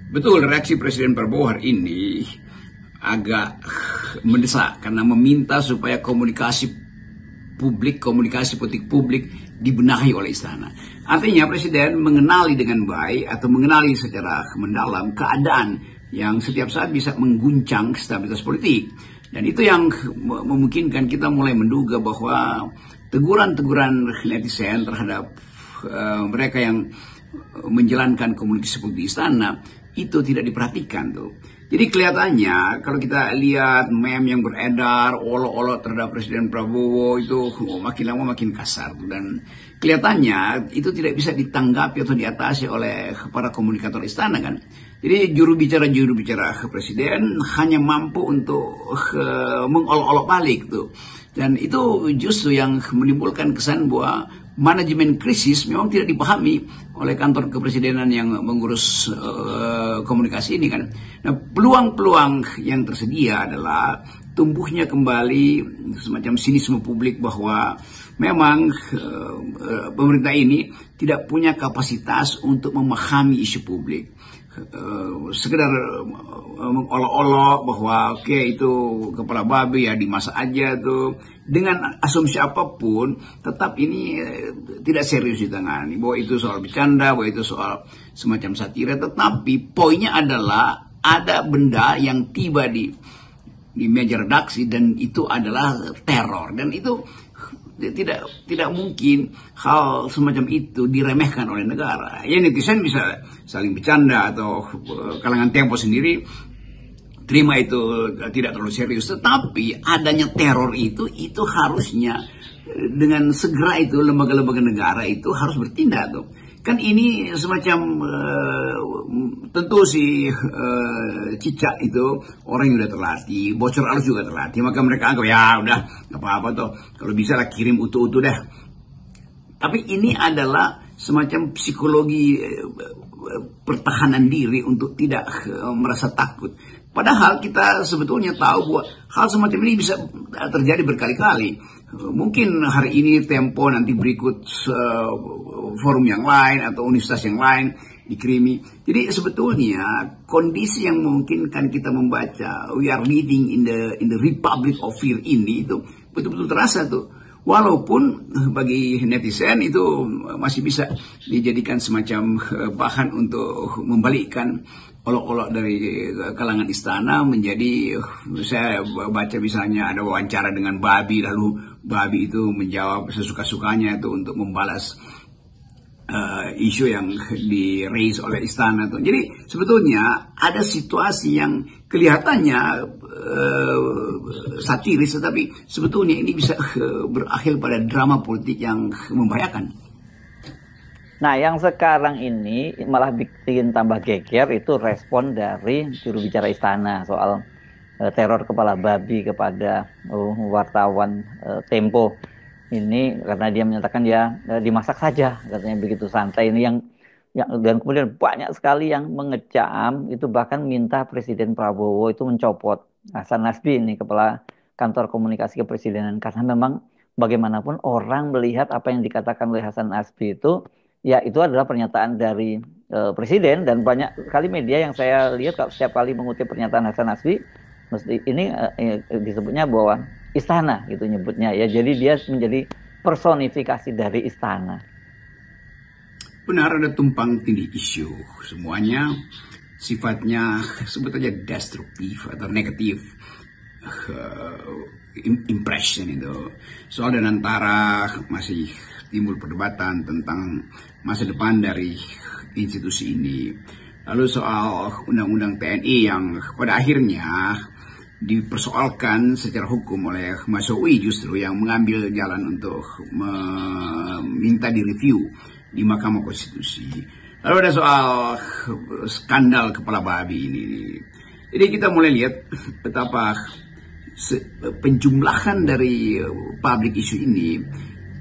Betul, reaksi Presiden Prabowo hari ini agak mendesak karena meminta supaya komunikasi politik publik dibenahi oleh istana. Artinya Presiden mengenali dengan baik atau mengenali secara mendalam keadaan yang setiap saat bisa mengguncang stabilitas politik. Dan itu yang memungkinkan kita mulai menduga bahwa teguran-teguran netizen terhadap mereka yang menjalankan komunikasi politik di istana itu tidak diperhatikan tuh. Jadi kelihatannya kalau kita lihat meme yang beredar olok-olok terhadap Presiden Prabowo itu makin lama makin kasar tuh. Dan kelihatannya itu tidak bisa ditanggapi atau diatasi oleh para komunikator istana kan. Jadi juru bicara Presiden hanya mampu untuk mengolok-olok balik tuh. Dan itu justru yang menimbulkan kesan bahwa manajemen krisis memang tidak dipahami oleh kantor kepresidenan yang mengurus komunikasi ini kan. Nah, peluang-peluang yang tersedia adalah tumbuhnya kembali semacam sinisme publik bahwa memang pemerintah ini tidak punya kapasitas untuk memahami isu publik. Sekedar mengolok-olok bahwa oke, itu kepala babi ya dimasak aja tuh, dengan asumsi apapun tetap ini tidak serius ditangani, bahwa itu soal bercanda, bahwa itu soal semacam satira. Tetapi poinnya adalah ada benda yang tiba di meja redaksi dan itu adalah teror, dan itu tidak mungkin hal semacam itu diremehkan oleh negara. Ya, netizen bisa saling bercanda atau kalangan Tempo sendiri terima itu tidak terlalu serius, tetapi adanya teror itu harusnya dengan segera itu lembaga-lembaga negara itu harus bertindak tuh. Kan ini semacam tentu si Cicak itu orang yang udah terlatih, Bocor Alus juga terlatih, maka mereka anggap ya udah nggak apa-apa tuh, kalau bisa lah kirim utuh-utuh deh. Tapi ini adalah semacam psikologi pertahanan diri untuk tidak merasa takut. Padahal kita sebetulnya tahu bahwa hal semacam ini bisa terjadi berkali-kali. Mungkin hari ini Tempo, nanti berikut forum yang lain atau universitas yang lain dikirimi. Jadi sebetulnya kondisi yang memungkinkan kita membaca we are living in the republic of fear ini itu betul-betul terasa tuh. Walaupun bagi netizen itu masih bisa dijadikan semacam bahan untuk membalikkan olok-olok dari kalangan istana menjadi, saya baca misalnya ada wawancara dengan Babi, lalu Babi itu menjawab sesuka-sukanya itu untuk membalas isu yang di-raise oleh istana tuh. Jadi sebetulnya ada situasi yang kelihatannya satiris, tetapi sebetulnya ini bisa berakhir pada drama politik yang membahayakan. Nah, yang sekarang ini malah bikin tambah geger itu respon dari juru bicara istana soal teror kepala babi kepada wartawan Tempo. Ini karena dia menyatakan dia dimasak saja, katanya begitu santai. Ini yang dan kemudian banyak sekali yang mengecam itu, bahkan minta Presiden Prabowo itu mencopot Hasan Nasbi, ini kepala kantor komunikasi kepresidenan, karena memang bagaimanapun orang melihat apa yang dikatakan oleh Hasan Nasbi itu, ya itu adalah pernyataan dari Presiden. Dan banyak kali media yang saya lihat setiap kali mengutip pernyataan Hasan Nasbi, mesti ini disebutnya bahwa istana gitu nyebutnya ya. Jadi dia menjadi personifikasi dari istana. Benar, ada tumpang tindih isu. Semuanya sifatnya sebetulnya destruktif atau negatif impression itu. Soal dan antara masih timbul perdebatan tentang masa depan dari institusi ini. Lalu soal undang-undang TNI yang pada akhirnya dipersoalkan secara hukum oleh Mas Zowie, justru yang mengambil jalan untuk meminta direview di Mahkamah Konstitusi. Lalu ada soal skandal kepala babi ini. Jadi kita mulai lihat betapa penjumlahan dari public issue ini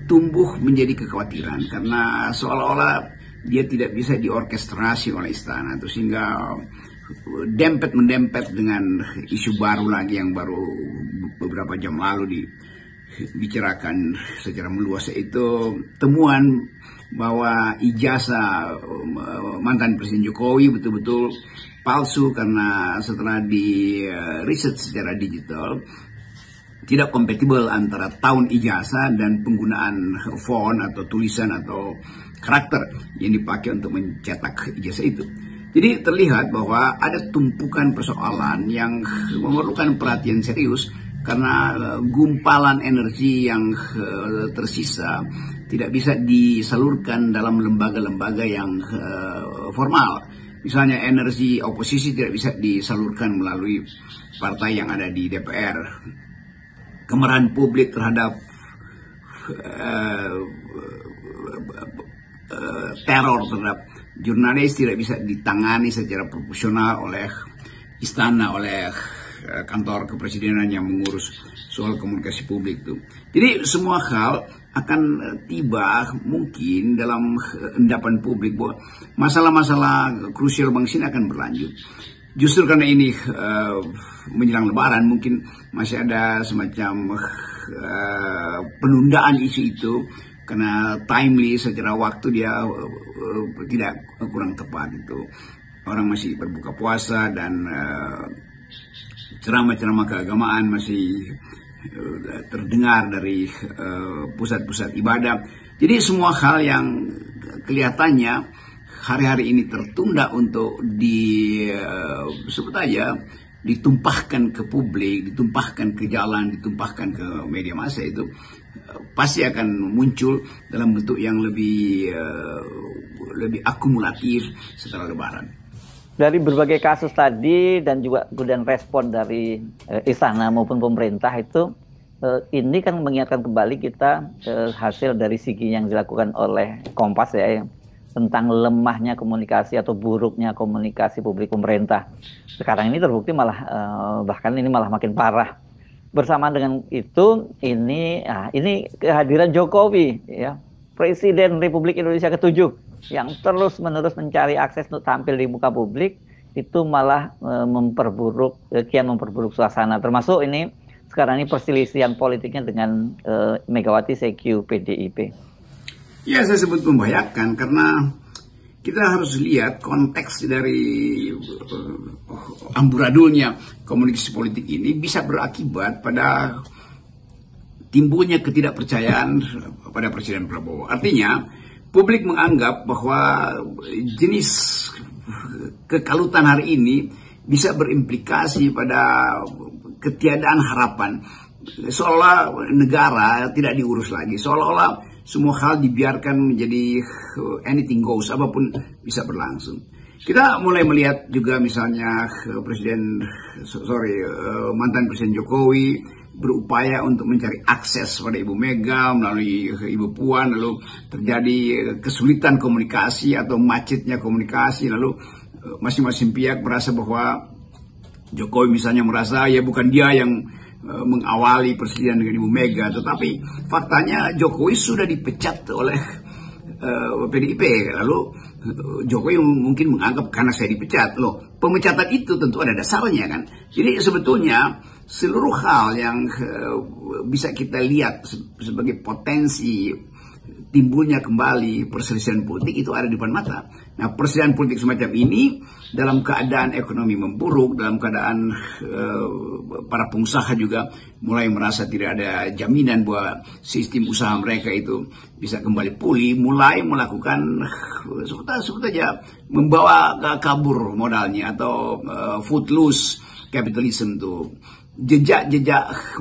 tumbuh menjadi kekhawatiran karena seolah-olah dia tidak bisa diorkestrasi oleh istana, itu sehingga dempet-mendempet dengan isu baru lagi yang baru beberapa jam lalu dibicarakan secara meluas, yaitu temuan bahwa ijazah mantan Presiden Jokowi betul-betul palsu karena setelah di riset secara digital tidak kompatibel antara tahun ijazah dan penggunaan font atau tulisan atau karakter yang dipakai untuk mencetak ijazah itu. Jadi terlihat bahwa ada tumpukan persoalan yang memerlukan perhatian serius karena gumpalan energi yang tersisa tidak bisa disalurkan dalam lembaga-lembaga yang formal. Misalnya energi oposisi tidak bisa disalurkan melalui partai yang ada di DPR. Kemarahan publik terhadap teror terhadap jurnalis tidak bisa ditangani secara proporsional oleh istana, oleh kantor kepresidenan yang mengurus soal komunikasi publik itu. Jadi semua hal akan tiba mungkin dalam endapan publik bahwa masalah-masalah krusial bangsa ini akan berlanjut. Justru karena ini menjelang Lebaran mungkin masih ada semacam penundaan isu itu karena timely secara waktu dia tidak kurang tepat itu. Orang masih berbuka puasa dan ceramah-ceramah keagamaan masih terdengar dari pusat-pusat ibadah. Jadi semua hal yang kelihatannya hari-hari ini tertunda untuk sebut aja ditumpahkan ke publik, ditumpahkan ke jalan, ditumpahkan ke media massa itu pasti akan muncul dalam bentuk yang lebih akumulatif setelah Lebaran. Dari berbagai kasus tadi dan juga kemudian respon dari istana maupun pemerintah itu, ini kan mengingatkan kembali kita hasil dari Sigi yang dilakukan oleh Kompas ya, tentang lemahnya komunikasi atau buruknya komunikasi publik pemerintah. Sekarang ini terbukti malah bahkan ini malah makin parah. Bersamaan dengan itu, ini kehadiran Jokowi ya, Presiden Republik Indonesia ke-7 yang terus-menerus mencari akses untuk tampil di muka publik, itu malah kian memperburuk suasana. Termasuk ini sekarang ini perselisihan politiknya dengan Megawati CQ PDIP. Ya, saya sebut membahayakan karena kita harus lihat konteks dari amburadulnya komunikasi politik ini bisa berakibat pada timbulnya ketidakpercayaan pada Presiden Prabowo. Artinya, publik menganggap bahwa jenis kekalutan hari ini bisa berimplikasi pada ketiadaan harapan. Seolah negara tidak diurus lagi, seolah-olah semua hal dibiarkan menjadi anything goes, apapun bisa berlangsung. Kita mulai melihat juga misalnya mantan Presiden Jokowi berupaya untuk mencari akses pada Ibu Mega melalui Ibu Puan, lalu terjadi kesulitan komunikasi atau macetnya komunikasi, lalu masing-masing pihak merasa bahwa Jokowi misalnya merasa ya bukan dia yang mengawali persediaan dengan Ibu Mega, tetapi faktanya Jokowi sudah dipecat oleh PDIP. Lalu Jokowi mungkin menganggap karena saya dipecat. Loh, pemecatan itu tentu ada dasarnya kan. Jadi sebetulnya seluruh hal yang bisa kita lihat sebagai potensi timbulnya kembali perselisihan politik itu ada di depan mata. Nah, perselisihan politik semacam ini dalam keadaan ekonomi memburuk, dalam keadaan para pengusaha juga mulai merasa tidak ada jaminan bahwa sistem usaha mereka itu bisa kembali pulih, mulai melakukan sebut aja membawa kabur modalnya atau footloose capitalism tuh. Jejak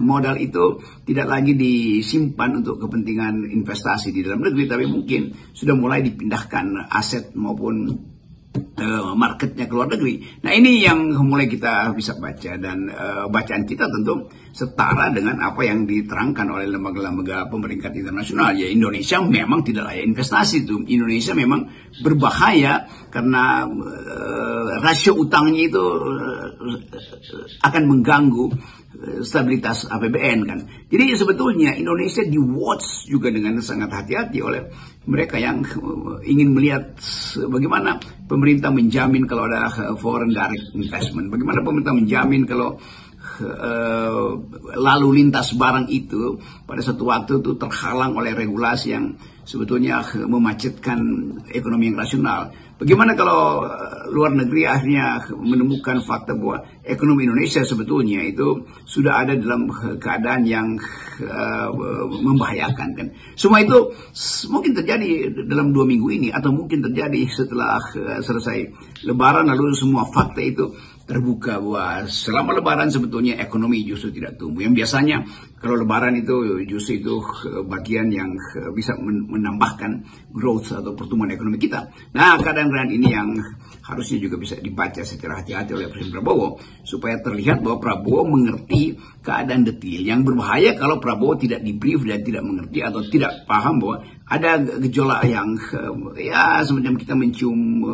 modal itu tidak lagi disimpan untuk kepentingan investasi di dalam negeri, tapi mungkin sudah mulai dipindahkan aset maupun marketnya ke luar negeri. Nah, ini yang mulai kita bisa baca, dan bacaan kita tentu setara dengan apa yang diterangkan oleh lembaga-lembaga pemeringkat internasional. Ya, Indonesia memang tidak layak investasi itu. Indonesia memang berbahaya karena rasio utangnya itu akan mengganggu stabilitas APBN kan. Jadi sebetulnya Indonesia di watch juga dengan sangat hati-hati oleh mereka yang ingin melihat bagaimana pemerintah menjamin kalau ada foreign direct investment, bagaimana pemerintah menjamin kalau lalu lintas barang itu pada suatu waktu itu terhalang oleh regulasi yang sebetulnya memacetkan ekonomi yang rasional. Bagaimana kalau luar negeri akhirnya menemukan fakta bahwa ekonomi Indonesia sebetulnya itu sudah ada dalam keadaan yang membahayakan kan? Semua itu mungkin terjadi dalam 2 minggu ini atau mungkin terjadi setelah selesai Lebaran, lalu semua fakta itu terbuka bahwa selama Lebaran sebetulnya ekonomi justru tidak tumbuh. Yang biasanya kalau Lebaran itu justru itu bagian yang bisa menambahkan growth atau pertumbuhan ekonomi kita. Nah, keadaan ini yang harusnya juga bisa dibaca secara hati-hati oleh Presiden Prabowo supaya terlihat bahwa Prabowo mengerti keadaan detil. Yang berbahaya kalau Prabowo tidak di-brief dan tidak mengerti atau tidak paham bahwa ada gejolak yang ya semacam kita mencium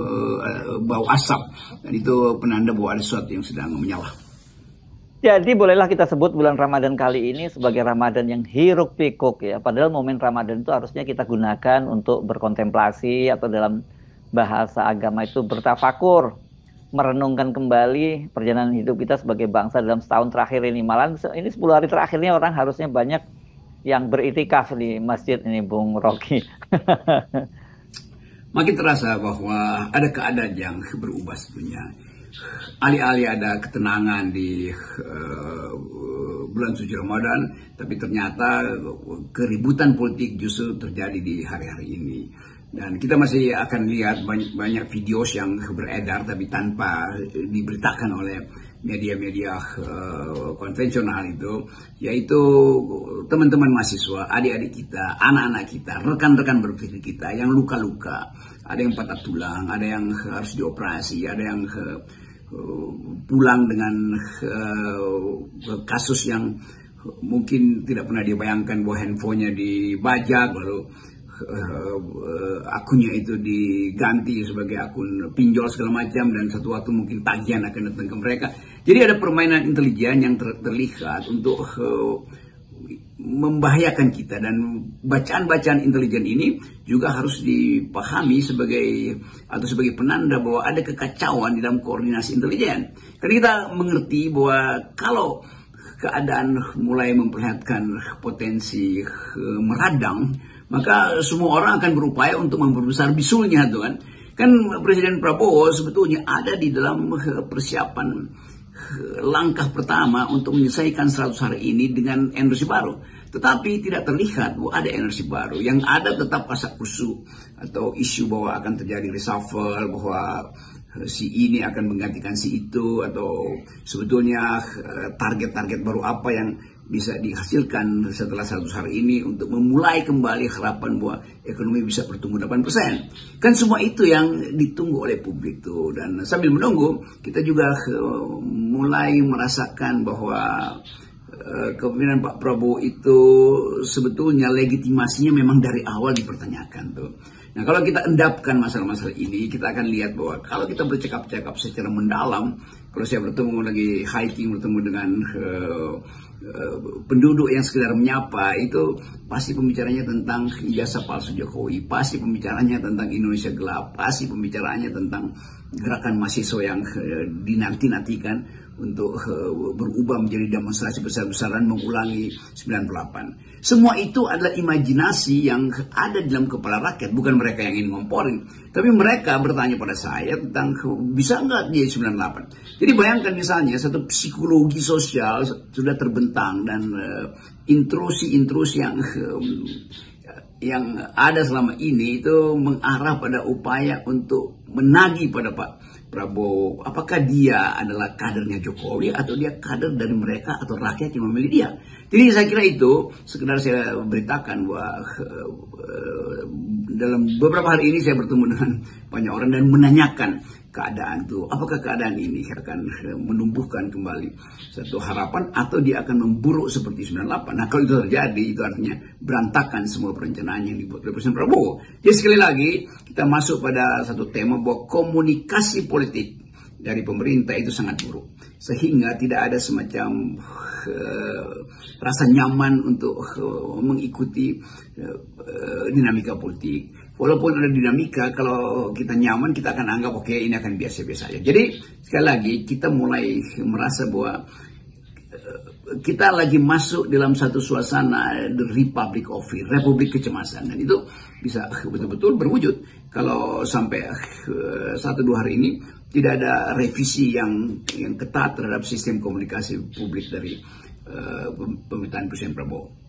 bau asap, dan itu penanda bahwa ada sesuatu yang sedang menyala. Jadi bolehlah kita sebut bulan Ramadan kali ini sebagai Ramadan yang hiruk pikuk ya. Padahal momen Ramadan itu harusnya kita gunakan untuk berkontemplasi atau dalam bahasa agama itu bertafakur, merenungkan kembali perjalanan hidup kita sebagai bangsa dalam setahun terakhir ini. Malah ini 10 hari terakhirnya orang harusnya banyak yang beritikaf di masjid ini, Bung Rocky. Makin terasa bahwa ada keadaan yang berubah sebetulnya. Alih-alih ada ketenangan di bulan suci Ramadan, tapi ternyata keributan politik justru terjadi di hari-hari ini. Dan kita masih akan lihat banyak video yang beredar tapi tanpa diberitakan oleh media-media konvensional itu, yaitu teman-teman mahasiswa, adik-adik kita, anak-anak kita, rekan-rekan berpikir kita yang luka-luka, ada yang patah tulang, ada yang harus dioperasi, ada yang pulang dengan kasus yang mungkin tidak pernah dibayangkan bahwa handphonenya dibajak, lalu akunnya itu diganti sebagai akun pinjol segala macam, dan satu waktu mungkin tagihan akan datang ke mereka. Jadi ada permainan intelijen yang terlihat untuk membahayakan kita, dan bacaan-bacaan intelijen ini juga harus dipahami sebagai penanda bahwa ada kekacauan di dalam koordinasi intelijen. Karena kita mengerti bahwa kalau keadaan mulai memperlihatkan potensi meradang, maka semua orang akan berupaya untuk memperbesar bisulnya tuh kan. Kan Presiden Prabowo sebetulnya ada di dalam persiapan langkah pertama untuk menyelesaikan 100 hari ini dengan energi baru. Tetapi tidak terlihat bahwa ada energi baru. Yang ada tetap kasak kusuk atau isu bahwa akan terjadi reshuffle, bahwa si ini akan menggantikan si itu, atau sebetulnya target-target baru apa yang bisa dihasilkan setelah 100 hari ini untuk memulai kembali harapan bahwa ekonomi bisa bertumbuh 8%. Kan semua itu yang ditunggu oleh publik tuh. Dan sambil menunggu, kita juga mulai merasakan bahwa kepemimpinan Pak Prabowo itu sebetulnya legitimasinya memang dari awal dipertanyakan tuh. Nah, kalau kita endapkan masalah-masalah ini, kita akan lihat bahwa kalau kita bercakap-cakap secara mendalam, kalau saya lagi hiking bertemu dengan penduduk yang sekedar menyapa, itu pasti pembicaranya tentang ijazah palsu Jokowi, pasti pembicaranya tentang Indonesia gelap, pasti pembicaranya tentang gerakan mahasiswa yang dinanti-nantikan untuk berubah menjadi demonstrasi besar-besaran mengulangi 98. Semua itu adalah imajinasi yang ada di dalam kepala rakyat, bukan mereka yang ingin ngomporin, tapi mereka bertanya pada saya tentang bisa nggak dia 98. Jadi bayangkan misalnya satu psikologi sosial sudah terbentang, dan intrusi-intrusi yang ada selama ini itu mengarah pada upaya untuk menagih pada Pak Prabowo, apakah dia adalah kadernya Jokowi atau dia kader dari mereka atau rakyat yang memilih dia. Jadi saya kira itu sekedar saya beritakan bahwa dalam beberapa hari ini saya bertemu dengan banyak orang dan menanyakan keadaan itu, apakah keadaan ini akan menumbuhkan kembali satu harapan atau dia akan memburuk seperti 98. Nah, kalau itu terjadi, itu artinya berantakan semua perencanaan yang dibuat oleh Presiden Prabowo. Jadi sekali lagi kita masuk pada satu tema bahwa komunikasi politik dari pemerintah itu sangat buruk, sehingga tidak ada semacam rasa nyaman untuk mengikuti dinamika politik. Walaupun ada dinamika, kalau kita nyaman, kita akan anggap oke, ini akan biasa-biasa saja. Jadi sekali lagi kita mulai merasa bahwa kita lagi masuk dalam satu suasana the Republic of Fear, Republik Kecemasan, dan itu bisa betul-betul berwujud kalau sampai 1-2 hari ini tidak ada revisi yang ketat terhadap sistem komunikasi publik dari pemerintahan Presiden Prabowo.